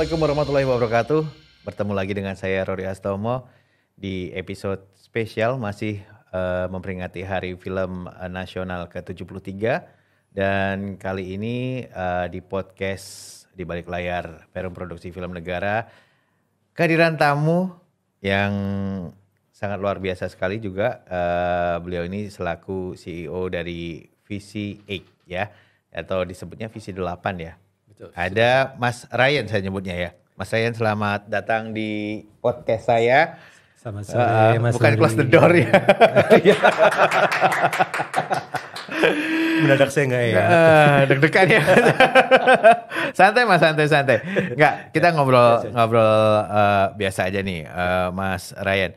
Assalamualaikum warahmatullahi wabarakatuh. Bertemu lagi dengan saya Rory Astomo di episode spesial masih memperingati Hari Film Nasional ke-73. Dan kali ini di podcast di balik layar Perum Produksi Film Negara, kehadiran tamu yang sangat luar biasa sekali juga. Beliau ini selaku CEO dari Visi 8 ya, atau disebutnya Visi 8 ya. Betul. Ada Mas Ryan saya nyebutnya ya. Mas Ryan, selamat datang di podcast saya. Selamat sore Mas bukan Rory. close the door ya. Mendadak saya enggak ya. Deg-degan ya. Santai Mas, santai. Enggak, kita ngobrol biasa aja nih, Mas Ryan.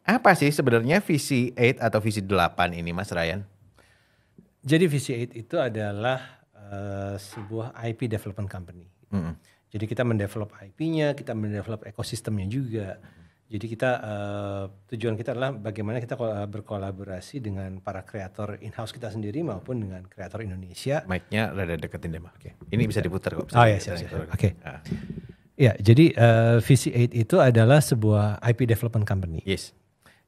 Apa sih sebenarnya Visi 8 atau Visi 8 ini, Mas Ryan? Jadi Visi 8 itu adalah sebuah IP development company. Jadi kita mendevelop IP-nya, kita mendevelop ekosistemnya juga. Jadi kita tujuan kita adalah bagaimana kita berkolaborasi dengan para kreator in-house kita sendiri maupun dengan kreator Indonesia. Mic-nya rada deketin deh, Mas. Oke. Ini bisa diputar kok. Oh ya, siap. Oke. Ya, jadi Visi 8 itu adalah sebuah IP development company. Yes.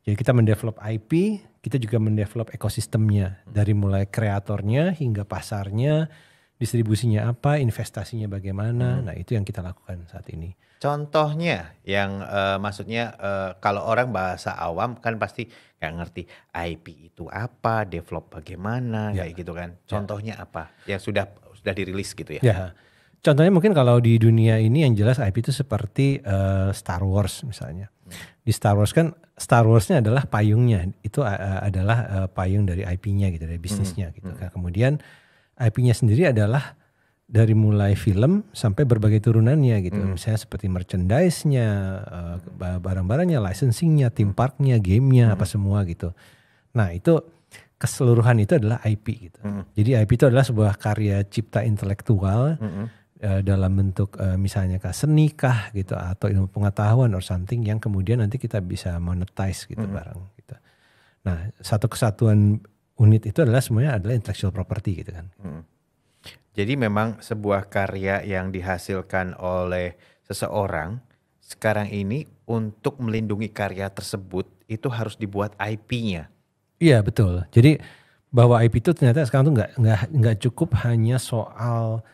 Jadi kita mendevelop IP, kita juga mendevelop ekosistemnya dari mulai kreatornya hingga pasarnya, distribusinya apa, investasinya bagaimana. Nah, itu yang kita lakukan saat ini. Contohnya yang maksudnya kalau orang bahasa awam kan pasti nggak ngerti IP itu apa, develop bagaimana, kayak gitu kan. Contohnya apa yang sudah dirilis gitu ya? Ya, contohnya mungkin kalau di dunia ini yang jelas IP itu seperti Star Wars misalnya. Di Star Wars kan Star Wars-nya adalah payungnya, itu adalah payung dari IP-nya gitu, dari bisnisnya gitu. Kemudian IP-nya sendiri adalah dari mulai film sampai berbagai turunannya gitu. Misalnya seperti merchandise-nya, barang-barangnya, licensing-nya, theme park-nya, game-nya, apa semua gitu. Nah, itu keseluruhan itu adalah IP gitu. Jadi IP itu adalah sebuah karya cipta intelektual dalam bentuk misalnya seni kah gitu, atau ilmu pengetahuan or something yang kemudian nanti kita bisa monetize gitu barang gitu. Nah, satu kesatuan unit itu adalah semuanya adalah intellectual property gitu kan. Jadi memang sebuah karya yang dihasilkan oleh seseorang sekarang ini untuk melindungi karya tersebut itu harus dibuat IP-nya. Iya betul. Jadi bahwa IP itu ternyata sekarang tuh nggak cukup hanya soal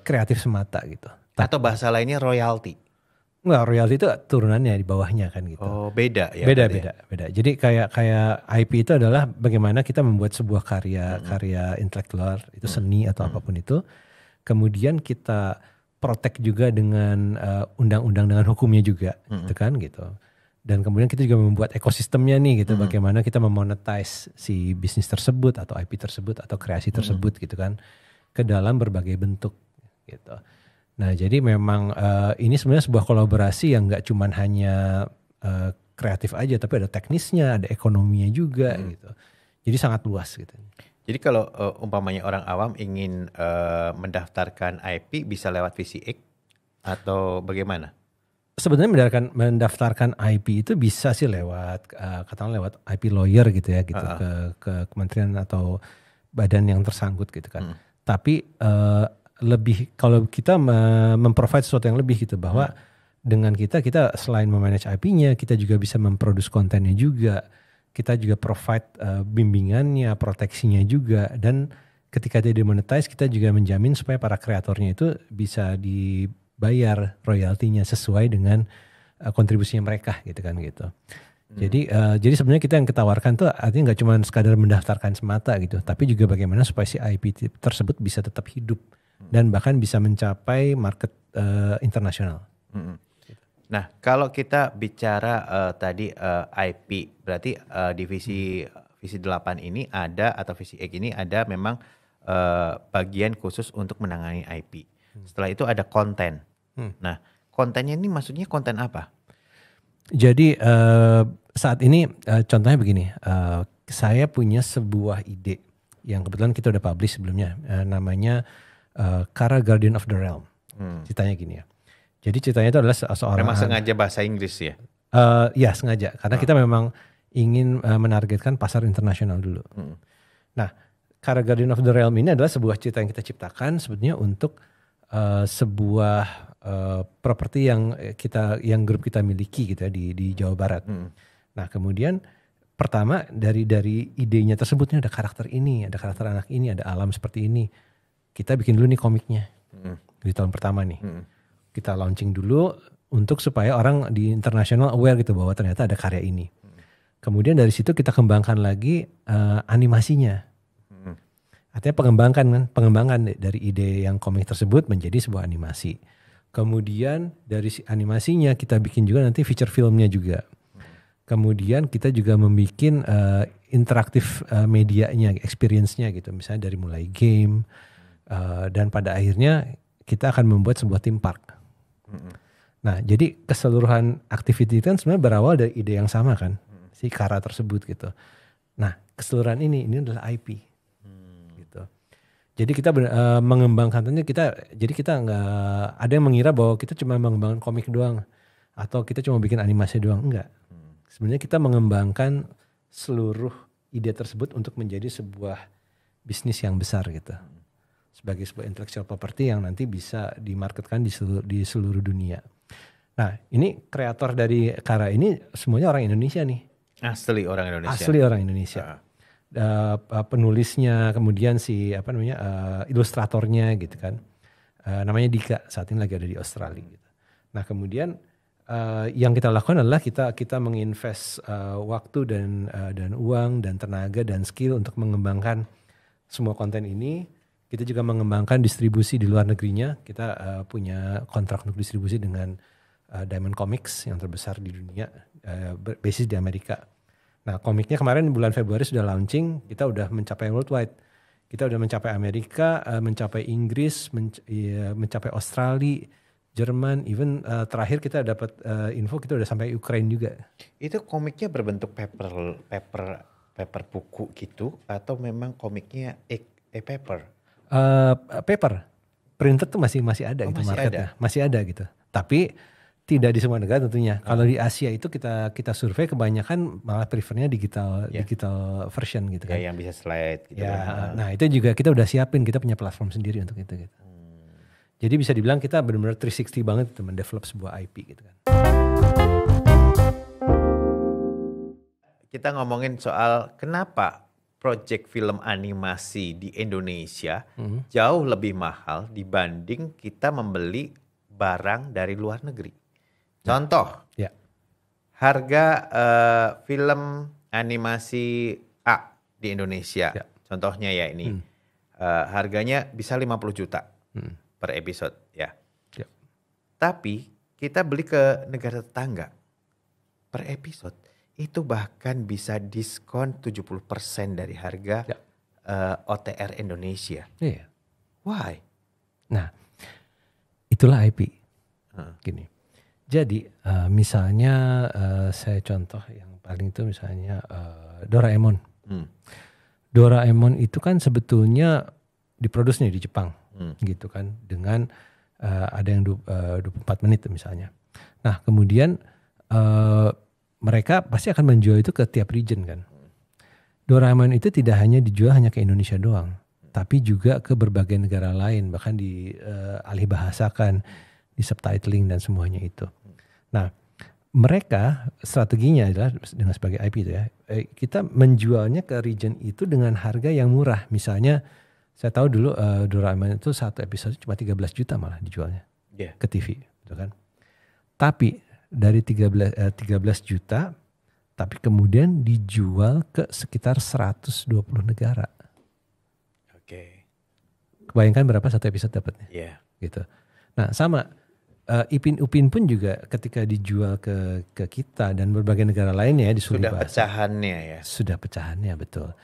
kreatif semata gitu. Atau bahasa lainnya royalti. Enggak, royalti itu turunannya di bawahnya kan gitu. Oh, beda ya. Beda. Jadi kayak IP itu adalah bagaimana kita membuat sebuah karya intelektual, itu seni atau apapun itu. Kemudian kita protect juga dengan undang-undang, dengan hukumnya juga gitu kan gitu. Dan kemudian kita juga membuat ekosistemnya nih gitu, bagaimana kita memonetize si bisnis tersebut atau IP tersebut atau kreasi tersebut gitu kan, ke dalam berbagai bentuk gitu. Nah, jadi memang ini sebenarnya sebuah kolaborasi yang nggak cuman hanya kreatif aja, tapi ada teknisnya, ada ekonominya juga gitu. Jadi sangat luas gitu. Jadi kalau umpamanya orang awam ingin mendaftarkan IP bisa lewat Visi 8 atau bagaimana? Sebenarnya mendaftarkan IP itu bisa sih lewat katakanlah lewat IP lawyer gitu ya gitu, ke kementerian atau badan yang tersangkut gitu kan. Tapi lebih kalau kita memprovide sesuatu yang lebih gitu, bahwa dengan kita selain memanage IP-nya, kita juga bisa memproduce kontennya juga, kita juga provide bimbingannya, proteksinya juga, dan ketika dia dimonetize kita juga menjamin supaya para kreatornya itu bisa dibayar royaltinya sesuai dengan kontribusinya mereka gitu kan gitu. Jadi sebenarnya kita yang ketawarkan tuh artinya nggak cuma sekadar mendaftarkan semata gitu, tapi juga bagaimana supaya si IP tersebut bisa tetap hidup dan bahkan bisa mencapai market internasional. Nah, kalau kita bicara tadi IP, berarti di Visi 8 ini ada, atau Visi 8 ini ada memang bagian khusus untuk menangani IP. Setelah itu ada konten. Nah, kontennya ini maksudnya konten apa? Jadi saat ini contohnya begini, saya punya sebuah ide yang kebetulan kita udah publish sebelumnya, namanya Kara Guardian of the Realm. Ceritanya gini ya. Jadi ceritanya itu adalah seorang. Memang sengaja bahasa Inggris ya? Ya sengaja, karena kita memang ingin menargetkan pasar internasional dulu. Nah, Kara Guardian of the Realm ini adalah sebuah cerita yang kita ciptakan sebetulnya untuk sebuah properti yang grup kita miliki gitu ya di Jawa Barat. Nah kemudian pertama dari idenya tersebutnya ada karakter ini, ada karakter anak ini, ada alam seperti ini. Kita bikin dulu nih komiknya di tahun pertama nih. Kita launching dulu untuk supaya orang di internasional aware gitu bahwa ternyata ada karya ini. Kemudian dari situ kita kembangkan lagi animasinya. Artinya pengembangan dari ide yang komik tersebut menjadi sebuah animasi. Kemudian dari animasinya kita bikin juga nanti feature filmnya juga. Kemudian kita juga membuat interaktif medianya, experience-nya gitu. Misalnya dari mulai game dan pada akhirnya kita akan membuat sebuah theme park. Nah jadi keseluruhan activity itu kan sebenarnya berawal dari ide yang sama kan. Si Kara tersebut gitu. Nah keseluruhan ini adalah IP. Jadi kita mengembangkannya jadi kita nggak ada yang mengira bahwa kita cuma mengembangkan komik doang atau kita cuma bikin animasi doang, enggak. Sebenarnya kita mengembangkan seluruh ide tersebut untuk menjadi sebuah bisnis yang besar gitu. Sebagai sebuah intellectual property yang nanti bisa dimarketkan di seluruh dunia. Nah, ini kreator dari Kara ini semuanya orang Indonesia nih. Asli orang Indonesia. Asli orang Indonesia. Penulisnya, kemudian ilustratornya gitu kan, namanya Dika, saat ini lagi ada di Australia gitu. Nah kemudian yang kita lakukan adalah kita menginvest waktu dan uang dan tenaga dan skill untuk mengembangkan semua konten ini. Kita juga mengembangkan distribusi di luar negerinya. Kita punya kontrak untuk distribusi dengan Diamond Comics yang terbesar di dunia, basis di Amerika. Nah komiknya kemarin bulan Februari sudah launching, kita udah mencapai worldwide. Kita udah mencapai Amerika, mencapai Inggris, mencapai Australia, Jerman, even terakhir kita dapat info kita udah sampai Ukraina juga. Itu komiknya berbentuk paper buku gitu atau memang komiknya paper? Paper, printed tuh masih ada gitu marketnya, masih ada gitu. Tapi tidak di semua negara tentunya. Kalau di Asia itu kita survei kebanyakan malah prefernya digital version gitu kan. Ya yang bisa slide gitu. Ya, nah itu juga kita udah siapin, kita punya platform sendiri untuk itu gitu. Jadi bisa dibilang kita benar-benar 360 banget itu mendevelop sebuah IP gitu kan. Kita ngomongin soal kenapa project film animasi di Indonesia jauh lebih mahal dibanding kita membeli barang dari luar negeri. Contoh, harga film animasi A di Indonesia, contohnya ya ini, harganya bisa 50 juta per episode ya. Tapi kita beli ke negara tetangga per episode itu bahkan bisa diskon 70% dari harga OTR Indonesia. Why? Nah, itulah IP. Gini. Jadi misalnya saya contoh yang paling itu misalnya Doraemon. Doraemon itu kan sebetulnya diproduksi di Jepang gitu kan dengan ada yang 24 menit misalnya. Nah kemudian mereka pasti akan menjual itu ke tiap region kan. Doraemon itu tidak hanya dijual hanya ke Indonesia doang, tapi juga ke berbagai negara lain, bahkan dialih bahasakan, di subtitling dan semuanya itu. Nah, mereka strateginya adalah dengan sebagai IP itu ya, kita menjualnya ke region itu dengan harga yang murah. Misalnya, saya tahu dulu Doraemon itu satu episode cuma 13 juta malah dijualnya ke TV, gitu kan. Tapi dari 13 juta, tapi kemudian dijual ke sekitar 120 negara. Kebayangkan berapa satu episode dapatnya? Gitu. Nah, sama. Ipin Upin pun juga ketika dijual ke kita dan berbagai negara lainnya ya di seluruh bahasa. Pecahannya ya. Sudah pecahannya betul.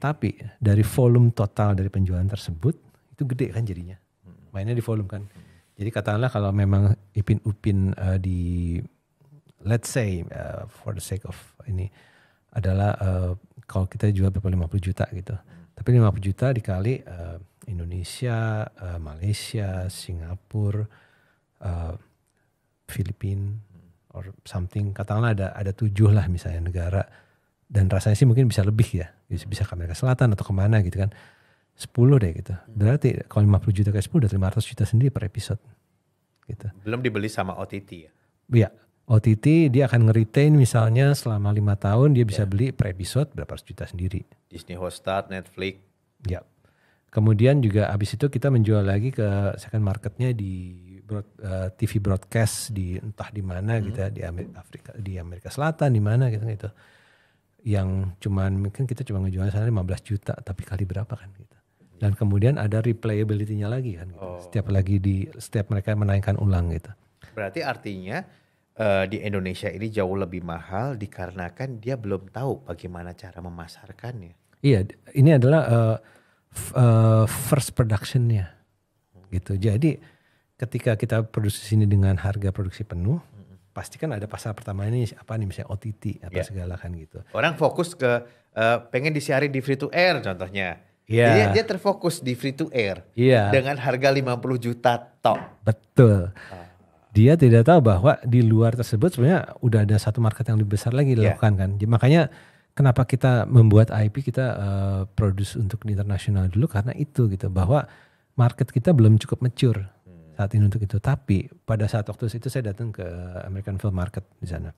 Tapi dari volume total dari penjualan tersebut itu gede kan jadinya. Mainnya di volume kan. Jadi katakanlah kalau memang Ipin Upin let's say for the sake of ini adalah kalau kita jual berapa 50 juta gitu. Tapi 50 juta dikali Indonesia, Malaysia, Singapura, Filipina or something, katakanlah ada 7 lah misalnya negara, dan rasanya sih mungkin bisa lebih ya, bisa ke Amerika Selatan atau kemana gitu kan, 10 deh gitu. Berarti kalau 50 juta ke 10 udah 500 juta sendiri per episode. gitu. Belum dibeli sama OTT ya? Ya, OTT dia akan nge-retain misalnya selama 5 tahun dia bisa beli per episode berapa ratus juta sendiri. Disney Hotstar, Netflix. Ya. Kemudian juga abis itu kita menjual lagi ke second marketnya di TV broadcast di entah di mana gitu ya, di Amerika Selatan di mana gitu. Yang cuman mungkin kita cuma ngejual sana 15 juta tapi kali berapa kan gitu. Dan kemudian ada replayability-nya lagi kan gitu. Setiap mereka menaikkan ulang gitu. Berarti artinya di Indonesia ini jauh lebih mahal dikarenakan dia belum tahu bagaimana cara memasarkannya. Iya, ini adalah first production-nya gitu. Jadi ketika kita produksi sini dengan harga produksi penuh, pasti kan ada pasar pertama ini apa nih misalnya OTT apa segala kan gitu. Orang fokus ke pengen disiarin di free to air contohnya. Iya. Dia terfokus di free to air dengan harga 50 juta tok. Betul. Dia tidak tahu bahwa di luar tersebut sebenarnya udah ada satu market yang lebih besar lagi dilakukan kan. Jadi, makanya kenapa kita membuat IP kita produce untuk internasional dulu karena itu gitu, bahwa market kita belum cukup mature saat ini untuk itu. Tapi pada saat waktu itu saya datang ke American Film Market di sana.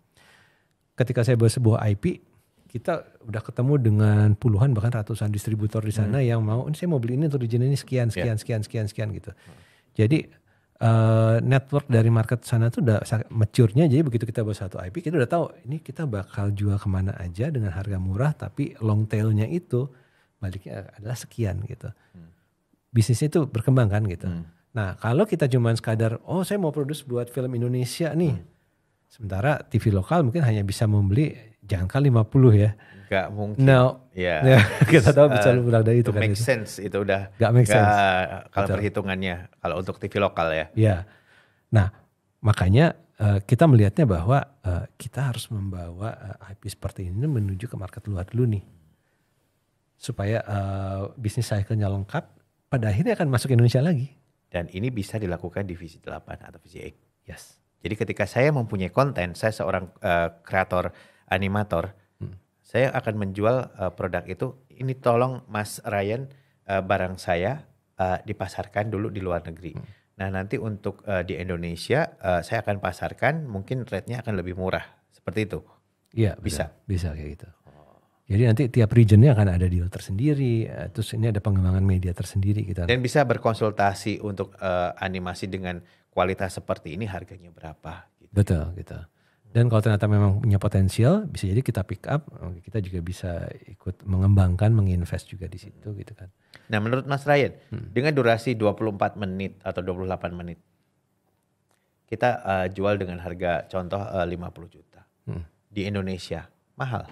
Ketika saya bawa sebuah IP, kita udah ketemu dengan puluhan bahkan ratusan distributor di sana yang mau, saya mau beli ini untuk region ini sekian gitu. Jadi network dari market sana tuh udah mature-nya. Jadi begitu kita bawa satu IP, kita udah tahu ini kita bakal jual kemana aja dengan harga murah, tapi long tail-nya itu baliknya adalah sekian gitu. Bisnisnya itu berkembang kan gitu. Nah kalau kita cuma sekadar, saya mau produce buat film Indonesia nih. Sementara TV lokal mungkin hanya bisa membeli, jangankan 50 ya. Gak mungkin. No. Ya. Kita tahu bisa lebih dari itu kan. Make sense itu udah. Gak make sense. Kalau perhitungannya, kalau untuk TV lokal ya. Ya. Nah makanya kita melihatnya bahwa kita harus membawa IP seperti ini menuju ke market luar dulu nih. Supaya bisnis cycle-nya lengkap, pada akhirnya akan masuk Indonesia lagi. Dan ini bisa dilakukan di Visi 8 atau Visi X. Yes. Jadi ketika saya mempunyai konten, saya seorang kreator animator, saya akan menjual produk itu. Ini tolong Mas Ryan, barang saya dipasarkan dulu di luar negeri. Nah nanti untuk di Indonesia saya akan pasarkan, mungkin rate-nya akan lebih murah. Seperti itu? Iya bisa kayak gitu. Jadi nanti tiap regionnya akan ada deal tersendiri, terus ini ada pengembangan media tersendiri gitu. Dan bisa berkonsultasi untuk animasi dengan kualitas seperti ini harganya berapa. Gitu. Betul gitu. Dan kalau ternyata memang punya potensial, bisa jadi kita pick up, kita juga bisa ikut mengembangkan, menginvest juga di situ gitu kan. Nah menurut Mas Ryan, dengan durasi 24 menit atau 28 menit, kita jual dengan harga contoh 50 juta. Di Indonesia, mahal?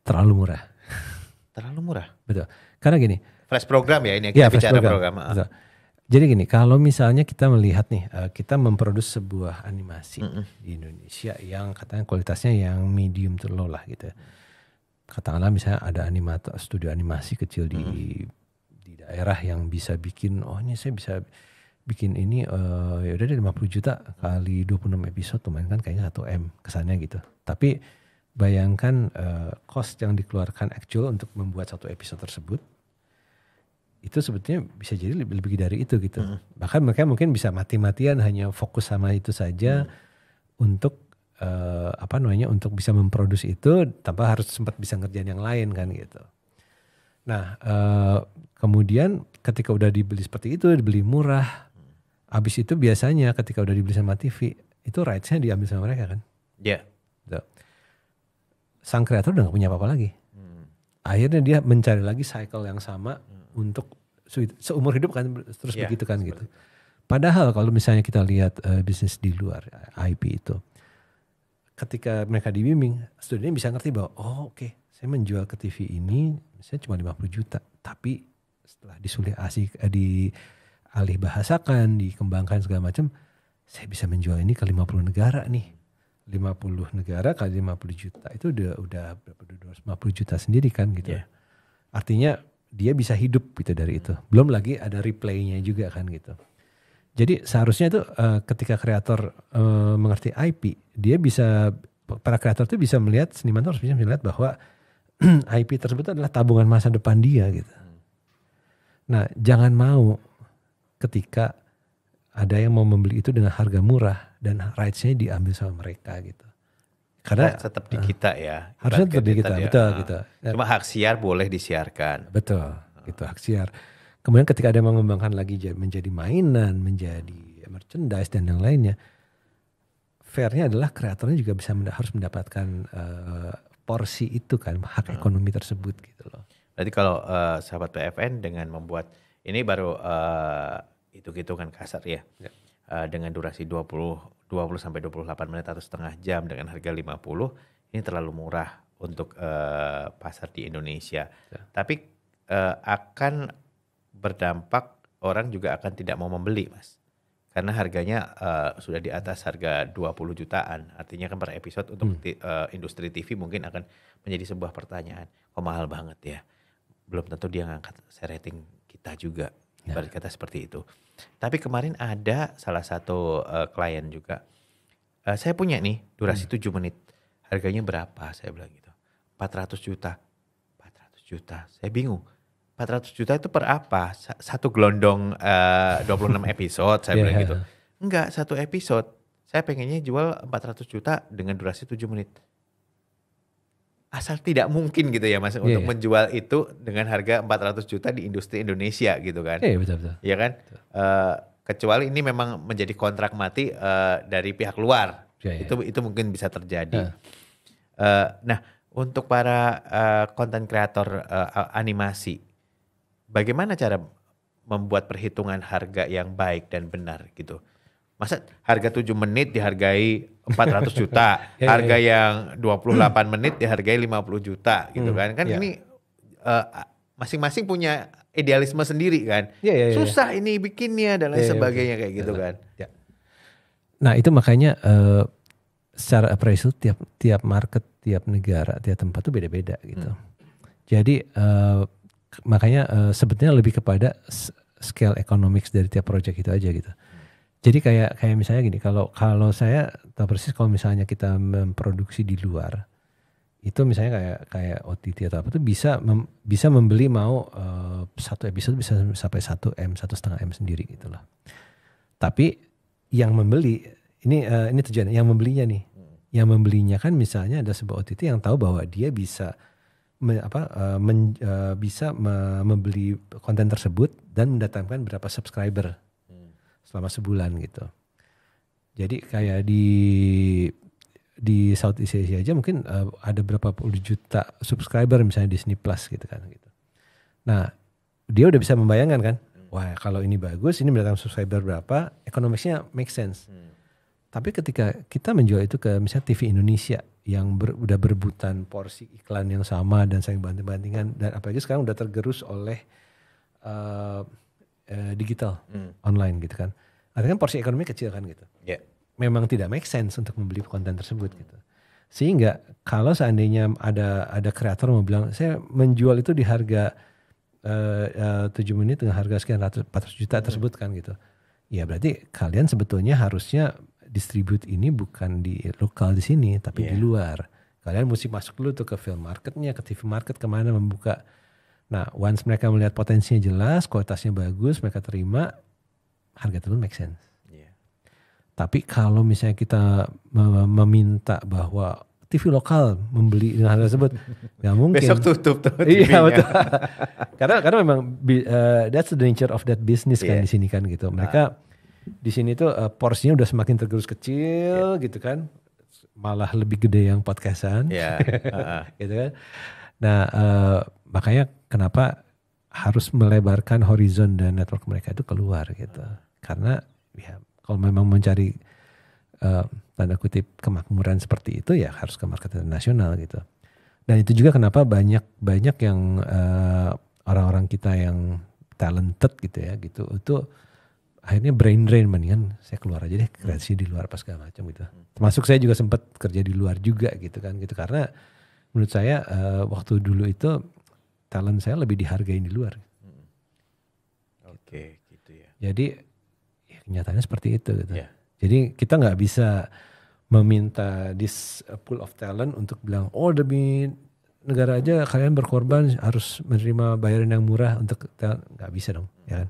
Terlalu murah. Terlalu murah? Betul. Karena gini. Flash program ya ini, kita bicara program. Betul. Jadi gini, kalau misalnya kita melihat nih, kita memproduksi sebuah animasi di Indonesia yang katanya kualitasnya yang medium to low lah gitu ya. Katakanlah misalnya ada studio animasi kecil di daerah yang bisa bikin, ini saya bisa bikin ini, ya udah deh 50 juta kali 26 episode, lumayan kan kayaknya 1 M kesannya gitu. Tapi bayangkan cost yang dikeluarkan actual untuk membuat satu episode tersebut, itu sebetulnya bisa jadi lebih dari itu gitu. Bahkan mereka mungkin bisa mati-matian hanya fokus sama itu saja untuk untuk bisa memproduksi itu tanpa harus sempat bisa ngerjain yang lain kan gitu. Nah kemudian ketika udah dibeli seperti itu, dibeli murah, abis itu biasanya ketika udah dibeli sama TV, itu rights-nya diambil sama mereka kan. Iya. Yeah. Sang kreator udah gak punya apa-apa lagi. Akhirnya dia mencari lagi cycle yang sama untuk seumur hidup kan terus begitu kan gitu. Padahal kalau misalnya kita lihat bisnis di luar IP itu, ketika mereka dibimbing, studionya bisa ngerti bahwa oke, saya menjual ke TV ini misalnya cuma 50 juta, tapi setelah dialih bahasakan, dikembangkan segala macam, saya bisa menjual ini ke 50 negara nih. 50 negara kali 50 juta itu udah berapa, 250 juta sendiri kan gitu. Artinya dia bisa hidup gitu dari itu. Belum lagi ada replaynya juga kan gitu. Jadi seharusnya itu ketika kreator mengerti IP, para kreator itu bisa melihat, seniman itu harus bisa melihat bahwa IP tersebut adalah tabungan masa depan dia gitu. Nah jangan mau ketika ada yang mau membeli itu dengan harga murah dan rights-nya diambil sama mereka gitu. Karena tetap di kita ya. Harusnya tetap di kita, betul gitu. Cuma hak siar boleh disiarkan. Betul, gitu hak siar. Kemudian ketika ada yang mengembangkan lagi menjadi mainan, menjadi merchandise dan yang lainnya, fairnya adalah kreatornya juga harus mendapatkan porsi itu kan, hak ekonomi tersebut gitu loh. Berarti kalau sahabat PFN dengan membuat ini baru hitung-hitungan kasar ya. Dengan durasi 20 sampai 28 menit atau setengah jam dengan harga 50, ini terlalu murah untuk pasar di Indonesia. Tapi akan berdampak, orang juga akan tidak mau membeli, Mas. Karena harganya sudah di atas harga 20 jutaan. Artinya kan per episode untuk industri TV mungkin akan menjadi sebuah pertanyaan. Kok mahal banget ya? Belum tentu dia ngangkat rating kita juga. Ibarat kata seperti itu. Tapi kemarin ada salah satu klien juga. Saya punya nih durasi 7 menit. Harganya berapa? Saya bilang gitu. 400 juta. 400 juta. Saya bingung. 400 juta itu per apa? Satu gelondong 26 episode saya bilang gitu. Enggak, satu episode. Saya pengennya jual 400 juta dengan durasi 7 menit. Asal tidak mungkin gitu ya Mas untuk menjual itu dengan harga 400 juta di industri Indonesia gitu kan. Iya betul-betul. Iya kan? Kecuali ini memang menjadi kontrak mati dari pihak luar. Itu mungkin bisa terjadi. Nah, untuk para konten kreator animasi, bagaimana cara membuat perhitungan harga yang baik dan benar gitu? Masa harga 7 menit dihargai 400 juta, harga yang 28 menit dihargai 50 juta gitu kan. Kan ini masing-masing punya idealisme sendiri kan. Susah ini bikinnya dan lain sebagainya kayak gitu kan. Nah itu makanya secara appraisal tiap market, tiap negara, tiap tempat tuh beda-beda gitu. Jadi makanya sebetulnya lebih kepada scale economics dari tiap project itu aja gitu. Jadi kayak misalnya gini, kalau saya tahu persis kalau misalnya kita memproduksi di luar, itu misalnya kayak OTT atau apa tuh bisa membeli mau satu episode bisa sampai 1 M, 1,5 M sendiri gitu loh. Tapi yang membeli ini tujuan yang membelinya nih, yang membelinya kan misalnya ada sebuah OTT yang tahu bahwa dia bisa membeli konten tersebut dan mendatangkan berapa subscriber selama sebulan gitu. Jadi kayak di Southeast Asia aja mungkin ada berapa puluh juta subscriber misalnya Disney Plus gitu kan gitu. Nah dia udah bisa membayangkan kan, wah kalau ini bagus, ini mendatangkan subscriber berapa, ekonomisnya make sense. Tapi ketika kita menjual itu ke misalnya TV Indonesia yang udah berebutan porsi iklan yang sama dan saling banting-bantingan, dan apalagi sekarang udah tergerus oleh digital online gitu kan. Artinya kan porsi ekonomi kecil kan gitu. Memang tidak make sense untuk membeli konten tersebut gitu. Sehingga kalau seandainya ada kreator mau bilang saya menjual itu di harga 7 menit dengan harga sekian 400 juta tersebut kan gitu. Ya berarti kalian sebetulnya harusnya distribute ini bukan di lokal di sini tapi di luar. Kalian mesti masuk dulu tuh ke film marketnya, ke TV market, kemana membuka. Nah once mereka melihat potensinya jelas, kualitasnya bagus, mereka terima, harga tersebut make sense. Tapi kalau misalnya kita meminta bahwa TV lokal membeli dengan harga tersebut, nggak mungkin. Besok tutup tuh. Iya betul. karena memang that's the nature of that business kan di sini kan gitu. Mereka di sini tuh porsinya udah semakin tergerus kecil gitu kan, malah lebih gede yang podcastan. Gitu kan. Nah makanya kenapa harus melebarkan horizon dan network mereka itu keluar gitu. Karena ya kalau memang mencari tanda kutip kemakmuran seperti itu ya harus ke market internasional gitu. Dan itu juga kenapa banyak yang orang-orang kita yang talented gitu ya gitu itu akhirnya brain drain, mendingan saya keluar aja deh kreasi di luar pas segala macam gitu. Termasuk saya juga sempat kerja di luar juga gitu kan gitu, karena menurut saya waktu dulu itu talent saya lebih dihargain di luar. Oke, gitu ya. Jadi ya, kenyataannya seperti itu gitu. Jadi kita nggak bisa meminta this pool of talent untuk bilang demi negara aja kalian berkorban harus menerima bayaran yang murah untuk talent. Nggak bisa dong, ya kan?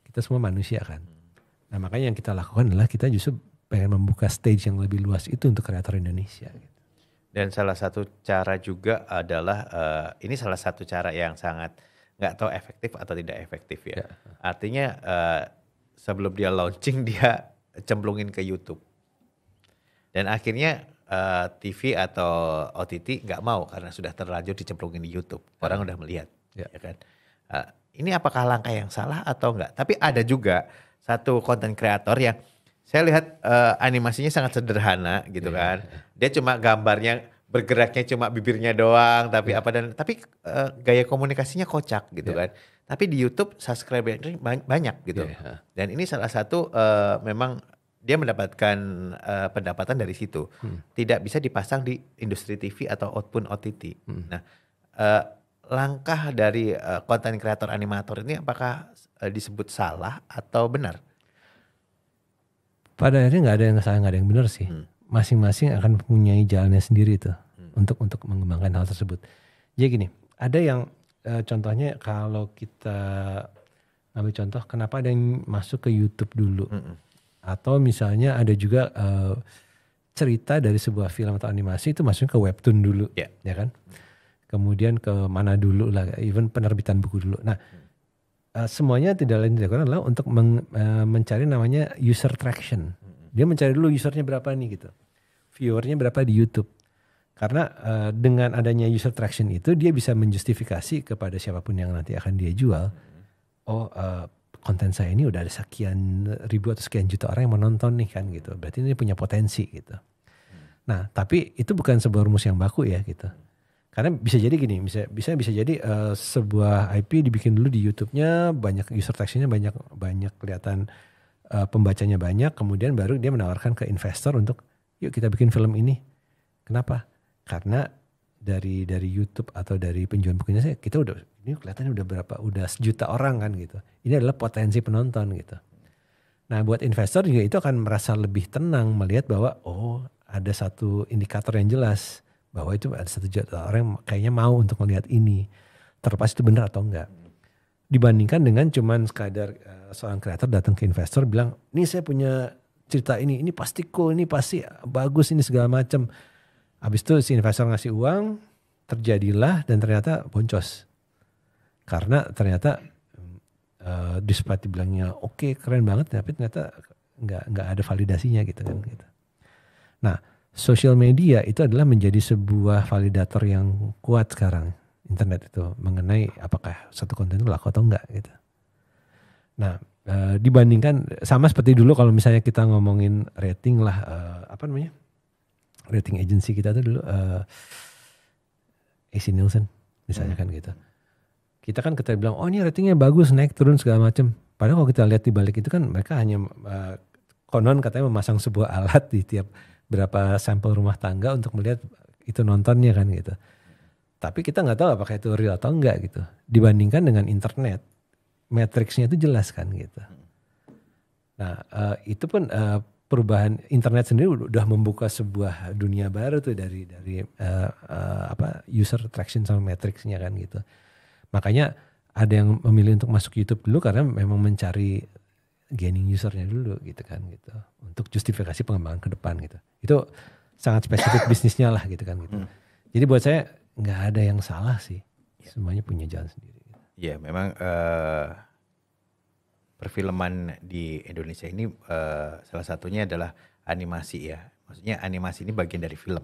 Kita semua manusia kan. Nah makanya yang kita lakukan adalah kita justru pengen membuka stage yang lebih luas itu untuk kreator Indonesia. Gitu. Dan salah satu cara juga adalah ini salah satu cara yang sangat nggak tahu efektif atau tidak efektif ya. Artinya sebelum dia launching dia cemplungin ke YouTube. Dan akhirnya TV atau OTT nggak mau karena sudah terlanjur dicemplungin di YouTube. Orang udah melihat, ya kan. Ini apakah langkah yang salah atau enggak? Tapi ada juga satu konten kreator yang saya lihat animasinya sangat sederhana gitu kan. Dia cuma gambarnya bergeraknya cuma bibirnya doang, tapi tapi gaya komunikasinya kocak gitu kan. Tapi di YouTube subscribernya banyak gitu. Dan ini salah satu memang dia mendapatkan pendapatan dari situ. Tidak bisa dipasang di industri TV atau output OTT. Nah, langkah dari konten kreator animator ini apakah disebut salah atau benar? Pada akhirnya nggak ada yang salah, nggak ada yang benar sih. Masing-masing akan mempunyai jalannya sendiri tuh untuk mengembangkan hal tersebut. Jadi gini, ada yang contohnya kalau kita ambil contoh, kenapa ada yang masuk ke YouTube dulu? Atau misalnya ada juga cerita dari sebuah film atau animasi itu masuknya ke webtoon dulu, ya kan? Kemudian ke mana dulu lah, even penerbitan buku dulu. Nah, semuanya tidak lain tidak kurang adalah untuk mencari namanya user traction. Dia mencari dulu usernya berapa nih gitu, viewernya berapa di YouTube. Karena dengan adanya user traction itu dia bisa menjustifikasi kepada siapapun yang nanti akan dia jual. Konten saya ini udah ada sekian ribu atau sekian juta orang yang menonton nih kan gitu. Berarti ini punya potensi gitu. Nah tapi itu bukan sebuah rumus yang baku ya gitu. Karena bisa jadi gini, bisa jadi sebuah IP dibikin dulu di YouTube-nya, banyak user tractionnya, banyak kelihatan pembacanya banyak, kemudian baru dia menawarkan ke investor untuk yuk kita bikin film ini. Kenapa? Karena dari YouTube atau dari penjualan bukunya kita ini kelihatannya udah sejuta orang kan gitu. Ini adalah potensi penonton gitu. Nah buat investor juga itu akan merasa lebih tenang melihat bahwa ada satu indikator yang jelas bahwa itu ada 1 juta orang yang kayaknya mau untuk melihat ini. Terlepas itu benar atau enggak. Dibandingkan dengan cuman sekadar seorang kreator datang ke investor bilang, ini saya punya cerita ini pasti cool, ini pasti bagus, ini segala macam. Habis itu si investor ngasih uang, terjadilah dan ternyata boncos. Karena ternyata despite dibilangnya oke, keren banget, tapi ternyata nggak ada validasinya gitu kan. Gitu. Nah, social media itu adalah menjadi sebuah validator yang kuat sekarang, internet itu, mengenai apakah satu konten itu laku atau enggak gitu. Nah, dibandingkan sama seperti dulu kalau misalnya kita ngomongin rating lah, rating agency kita tuh dulu AC Nielsen misalnya kan gitu. Kita kan bilang ini ratingnya bagus, naik turun segala macam. Padahal kalau kita lihat di balik itu kan mereka hanya konon katanya memasang sebuah alat di tiap berapa sampel rumah tangga untuk melihat itu nontonnya kan gitu. Tapi kita nggak tahu apakah itu real atau enggak gitu. Dibandingkan dengan internet, matriksnya itu jelas kan gitu. Nah itu pun perubahan internet sendiri udah membuka sebuah dunia baru tuh dari user traction sama matriksnya kan gitu. Makanya ada yang memilih untuk masuk YouTube dulu karena memang mencari gaining usernya dulu gitu kan gitu. Untuk justifikasi pengembangan ke depan gitu. Itu sangat spesifik bisnisnya lah gitu kan gitu. Jadi buat saya nggak ada yang salah sih. Semuanya punya jalan sendiri. Iya memang perfilman di Indonesia ini salah satunya adalah animasi ya. Maksudnya animasi ini bagian dari film.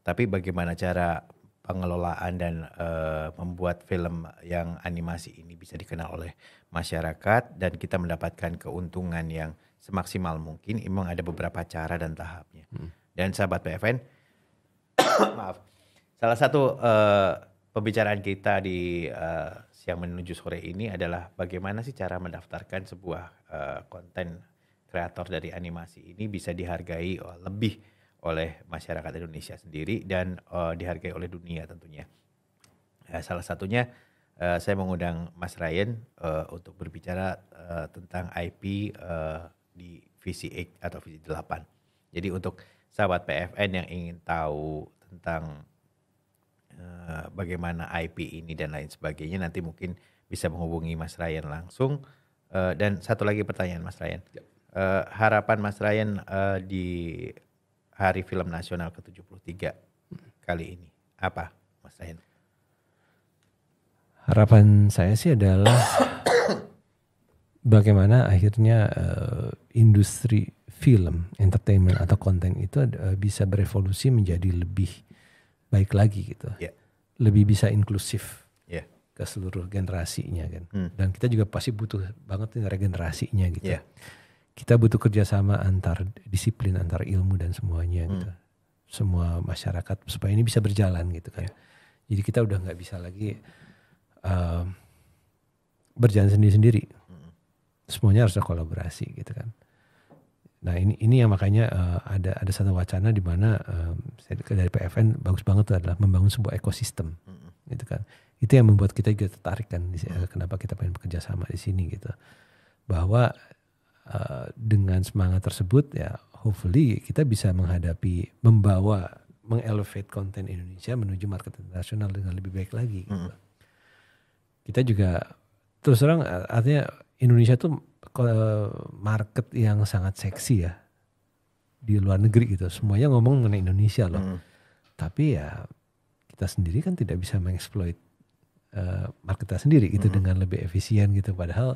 Tapi bagaimana cara pengelolaan dan membuat film yang animasi ini bisa dikenal oleh masyarakat dan kita mendapatkan keuntungan yang semaksimal mungkin, memang ada beberapa cara dan tahapnya. Dan sahabat PFN, maaf, salah satu pembicaraan kita di siang menuju sore ini adalah bagaimana sih cara mendaftarkan sebuah konten kreator dari animasi ini bisa dihargai lebih oleh masyarakat Indonesia sendiri dan dihargai oleh dunia tentunya. Salah satunya saya mengundang Mas Ryan untuk berbicara tentang IP di Visi 8 atau Visi 8. Jadi untuk sahabat PFN yang ingin tahu tentang bagaimana IP ini dan lain sebagainya, nanti mungkin bisa menghubungi Mas Ryan langsung Dan satu lagi pertanyaan Mas Ryan. Harapan Mas Ryan di Hari Film Nasional ke-73 kali ini apa, Mas Ryan? Harapan saya sih adalah bagaimana akhirnya industri film, entertainment atau konten itu bisa berevolusi menjadi lebih baik lagi gitu. Lebih bisa inklusif ke seluruh generasinya kan. Dan kita juga pasti butuh banget nih regenerasinya gitu. Kita butuh kerjasama antar disiplin, antar ilmu dan semuanya gitu. Semua masyarakat supaya ini bisa berjalan gitu kan. Jadi kita udah nggak bisa lagi berjalan sendiri-sendiri. Semuanya harus ada kolaborasi gitu kan. Nah ini yang makanya ada satu wacana di mana dari PFN bagus banget tuh adalah membangun sebuah ekosistem gitu kan. Itu yang membuat kita juga tertarik kan kenapa kita pengen bekerja sama di sini gitu. Bahwa dengan semangat tersebut ya hopefully kita bisa mengelevate konten Indonesia menuju market internasional dengan lebih baik lagi gitu. Kita juga terus terang artinya Indonesia tuh market yang sangat seksi ya di luar negeri gitu. Semuanya ngomong mengenai Indonesia loh. Tapi ya kita sendiri kan tidak bisa mengeksploit market kita sendiri gitu dengan lebih efisien gitu. Padahal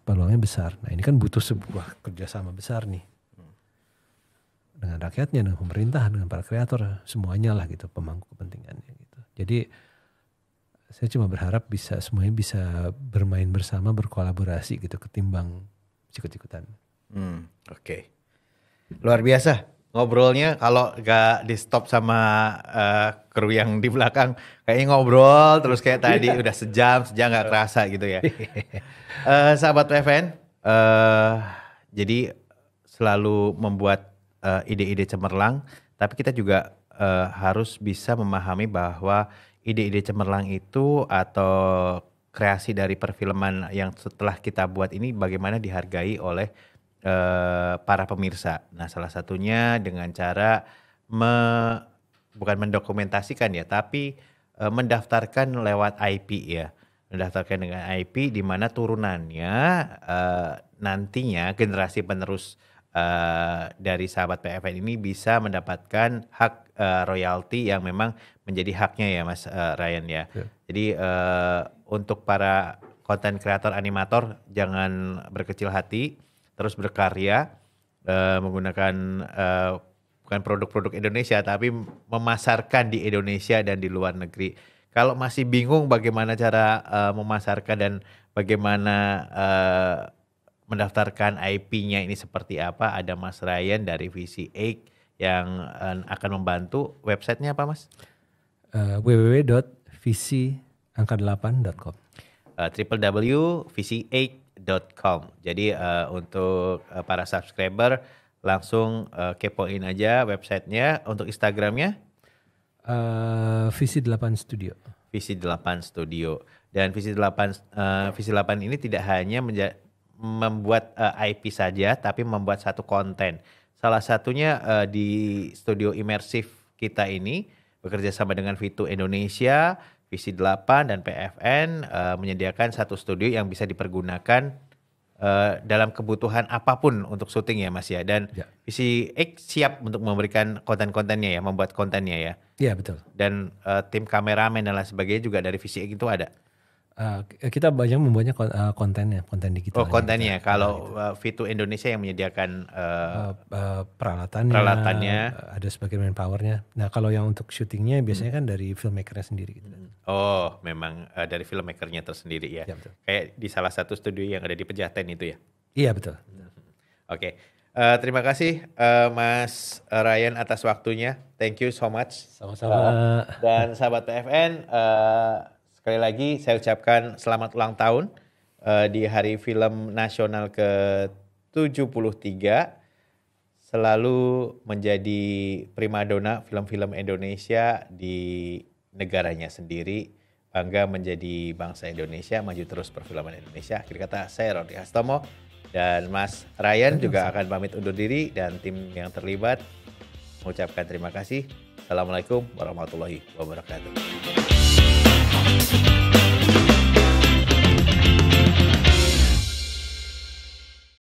peluangnya besar. Nah ini kan butuh sebuah kerjasama besar nih. Dengan rakyatnya, dengan pemerintah, dengan para kreator, semuanya lah gitu pemangku kepentingannya gitu. Jadi saya cuma berharap semuanya bisa bermain bersama, berkolaborasi gitu ketimbang ikut-ikutan. Oke. Luar biasa ngobrolnya, kalau gak di stop sama kru yang di belakang kayaknya ngobrol terus kayak tadi udah sejam gak kerasa gitu ya. Sahabat PFN, jadi selalu membuat ide-ide cemerlang, tapi kita juga harus bisa memahami bahwa ide-ide cemerlang itu atau kreasi dari perfilman yang setelah kita buat ini bagaimana dihargai oleh para pemirsa. Nah salah satunya dengan cara bukan mendokumentasikan ya, tapi mendaftarkan lewat IP ya. Mendaftarkan dengan IP di mana turunannya nantinya generasi penerus dari sahabat PFN ini bisa mendapatkan hak royalti yang memang menjadi haknya ya Mas Ryan ya. Jadi untuk para konten kreator animator jangan berkecil hati, terus berkarya menggunakan bukan produk-produk Indonesia tapi memasarkan di Indonesia dan di luar negeri. Kalau masih bingung bagaimana cara memasarkan dan bagaimana mendaftarkan IP-nya ini seperti apa, ada Mas Ryan dari VC8 yang akan membantu. Websitenya apa Mas? www.vc8.com www.vc8.com. Jadi untuk para subscriber langsung kepoin aja websitenya. Untuk Instagramnya? VC8 Studio. VC8 Studio. Dan VC8 ini tidak hanya membuat IP saja, tapi membuat satu konten. Salah satunya di studio imersif kita ini bekerja sama dengan Vitu Indonesia, VC8 dan PFN menyediakan satu studio yang bisa dipergunakan dalam kebutuhan apapun untuk syuting ya Mas ya. Dan VC8 siap untuk memberikan konten-kontennya ya, membuat kontennya ya. Iya betul. Dan tim kameramen dan lain sebagainya juga dari VC8 itu ada. Kita banyak membuatnya konten digital. Oh kontennya, kalau Vitu Indonesia yang menyediakan peralatannya, ada sebagian manpowernya. Nah kalau yang untuk syutingnya biasanya kan dari filmmakernya sendiri gitu. Oh memang dari filmmakernya tersendiri ya. Betul. Kayak di salah satu studio yang ada di Pejaten itu ya. Iya betul. Oke. Terima kasih Mas Ryan atas waktunya. Thank you so much. Sama-sama. Dan sahabat PFN, sekali lagi saya ucapkan selamat ulang tahun di Hari Film Nasional ke-73. Selalu menjadi primadona film-film Indonesia di negaranya sendiri. Bangga menjadi bangsa Indonesia, maju terus perfilman Indonesia. Akhir kata saya Rodi Hastomo dan Mas Ryan juga akan pamit undur diri dan tim yang terlibat mengucapkan terima kasih. Assalamualaikum warahmatullahi wabarakatuh.